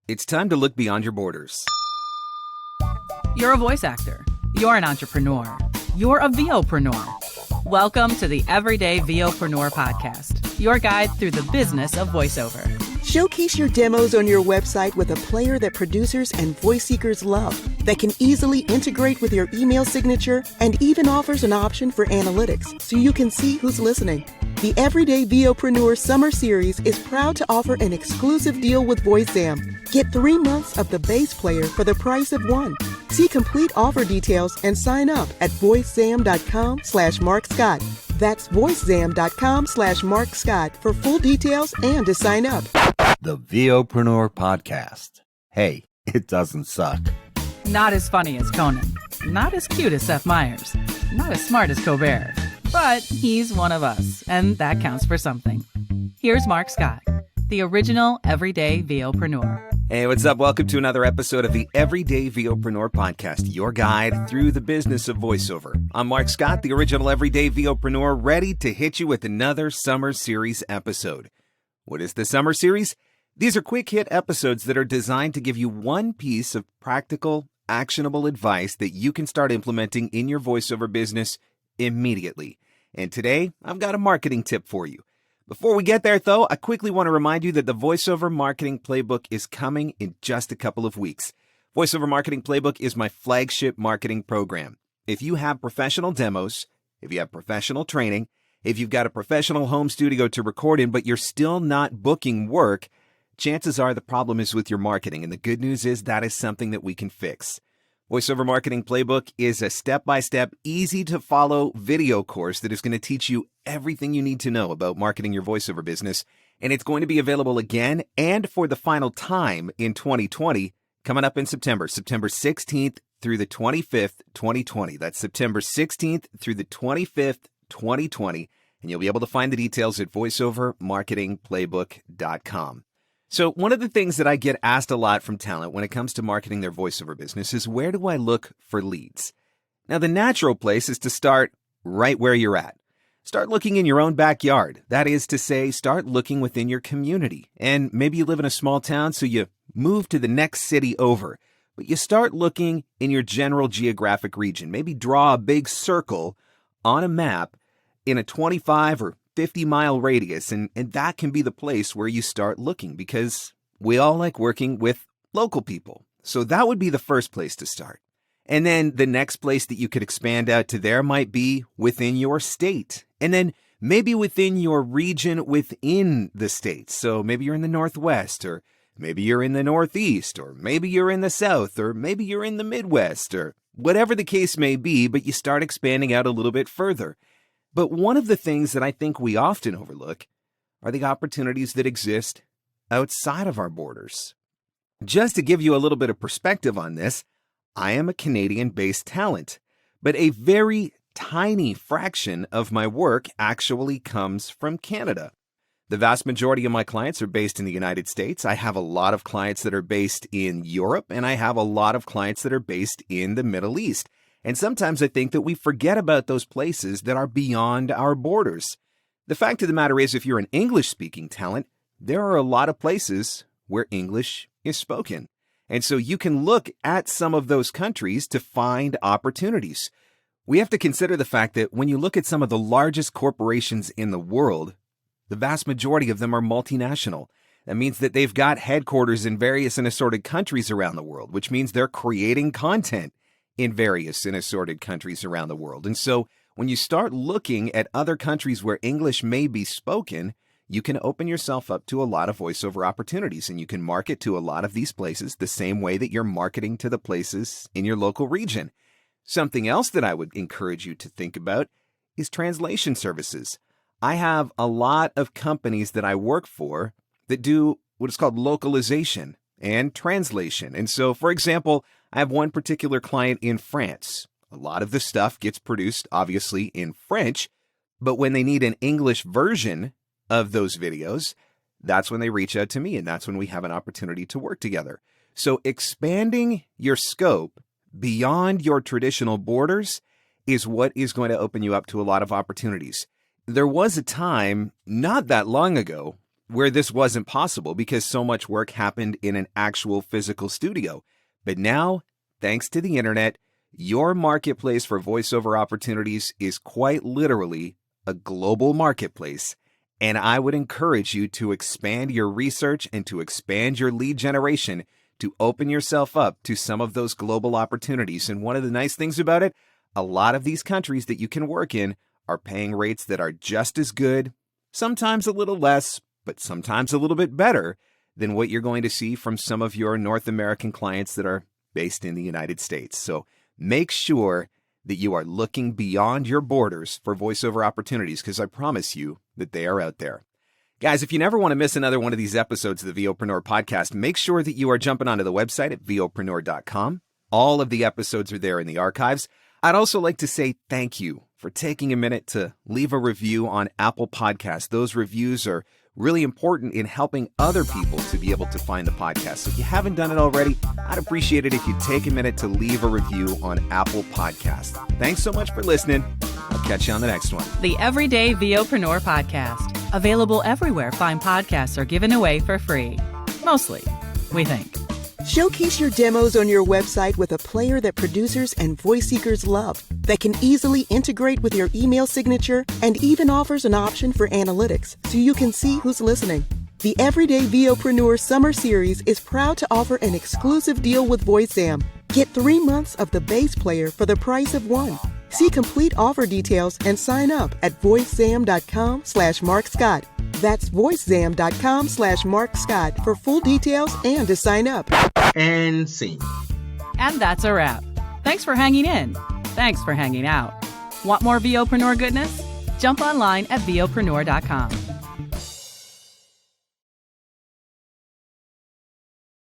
It's time to look beyond your borders. You're a voice actor. You're an entrepreneur. You're a VOPRENEUR. Welcome to the Everyday VOPRENEUR podcast, your guide through the business of voiceover. Showcase your demos on your website with a player that producers and voice seekers love, that can easily integrate with your email signature, and even offers an option for analytics so you can see who's listening. The Everyday VOPRENEUR Summer Series is proud to offer an exclusive deal with VoiceZam. Get 3 months of the base player for the price of one. See complete offer details and sign up at voicezam.com/Mark Scott. That's voicezam.com/Mark Scott for full details and to sign up. The VOPRENEUR podcast. Hey, it doesn't suck. Not as funny as Conan. Not as cute as Seth Meyers. Not as smart as Colbert. But he's one of us, and that counts for something. Here's Mark Scott, the original Everyday VOPRENEUR. Hey, what's up? Welcome to another episode of the Everyday VOPRENEUR podcast, your guide through the business of voiceover. I'm Mark Scott, the original Everyday VOPRENEUR, ready to hit you with another Summer Series episode. What is the Summer Series? These are quick hit episodes that are designed to give you one piece of practical, actionable advice that you can start implementing in your voiceover business immediately. And today, I've got a marketing tip for you. Before we get there, though, I quickly want to remind you that the Voiceover Marketing Playbook is coming in just a couple of weeks. Voiceover Marketing Playbook is my flagship marketing program. If you have professional demos, if you have professional training, if you've got a professional home studio to record in, but you're still not booking work, chances are the problem is with your marketing. And the good news is that is something that we can fix. Voiceover Marketing Playbook is a step-by-step, easy-to-follow video course that is going to teach you everything you need to know about marketing your voiceover business, and it's going to be available again and for the final time in 2020, coming up in September 16th through the 25th, 2020. That's September 16th through the 25th, 2020, and you'll be able to find the details at voiceovermarketingplaybook.com. So one of the things that I get asked a lot from talent when it comes to marketing their voiceover business is, where do I look for leads? Now, the natural place is to start right where you're at. Start looking in your own backyard. That is to say, start looking within your community. And maybe you live in a small town, so you move to the next city over. But you start looking in your general geographic region. Maybe draw a big circle on a map in a 25 or 50-mile radius, and that can be the place where you start looking, because we all like working with local people. So that would be the first place to start. And then the next place that you could expand out to there might be within your state, and then maybe within your region within the state. So maybe you're in the Northwest, or maybe you're in the Northeast, or maybe you're in the South, or maybe you're in the Midwest, or whatever the case may be, but you start expanding out a little bit further. But one of the things that I think we often overlook are the opportunities that exist outside of our borders. Just to give you a little bit of perspective on this, I am a Canadian-based talent, but a very tiny fraction of my work actually comes from Canada. The vast majority of my clients are based in the United States. I have a lot of clients that are based in Europe, and I have a lot of clients that are based in the Middle East. And sometimes I think that we forget about those places that are beyond our borders. The fact of the matter is, if you're an English-speaking talent, there are a lot of places where English is spoken. And so you can look at some of those countries to find opportunities. We have to consider the fact that when you look at some of the largest corporations in the world, the vast majority of them are multinational. That means that they've got headquarters in various and assorted countries around the world, which means they're creating content in various and assorted countries around the world. And so when you start looking at other countries where English may be spoken, you can open yourself up to a lot of voiceover opportunities, and you can market to a lot of these places the same way that you're marketing to the places in your local region. Something else that I would encourage you to think about is translation services. I have a lot of companies that I work for that do what is called localization and translation. And so, for example, I have one particular client in France. A lot of the stuff gets produced, obviously, in French, but when they need an English version of those videos, that's when they reach out to me, and that's when we have an opportunity to work together. So expanding your scope beyond your traditional borders is what is going to open you up to a lot of opportunities. There was a time not that long ago where this wasn't possible because so much work happened in an actual physical studio. But now, thanks to the internet, your marketplace for voiceover opportunities is quite literally a global marketplace. And I would encourage you to expand your research and to expand your lead generation to open yourself up to some of those global opportunities. And one of the nice things about it, a lot of these countries that you can work in are paying rates that are just as good, sometimes a little less, but sometimes a little bit better than what you're going to see from some of your North American clients that are based in the United States. So make sure that you are looking beyond your borders for voiceover opportunities, because I promise you that they are out there. Guys, if you never want to miss another one of these episodes of the VOPRENEUR podcast, make sure that you are jumping onto the website at VOPRENEUR.com. All of the episodes are there in the archives. I'd also like to say thank you for taking a minute to leave a review on Apple Podcasts. Those reviews are really important in helping other people to be able to find the podcast. So if you haven't done it already, I'd appreciate it if you'd take a minute to leave a review on Apple Podcasts. Thanks so much for listening. I'll catch you on the next one. The Everyday VOpreneur Podcast. Available everywhere fine podcasts are given away for free. Mostly, we think. Showcase your demos on your website with a player that producers and voice seekers love, that can easily integrate with your email signature and even offers an option for analytics so you can see who's listening. The Everyday VOpreneur Summer Series is proud to offer an exclusive deal with VoiceZam. Get 3 months of the base player for the price of one. See complete offer details and sign up at voicezam.com/Mark Scott. That's voicezam.com/Mark Scott for full details and to sign up. And scene. And that's a wrap. Thanks for hanging in. Thanks for hanging out. Want more VOpreneur goodness? Jump online at VOpreneur.com.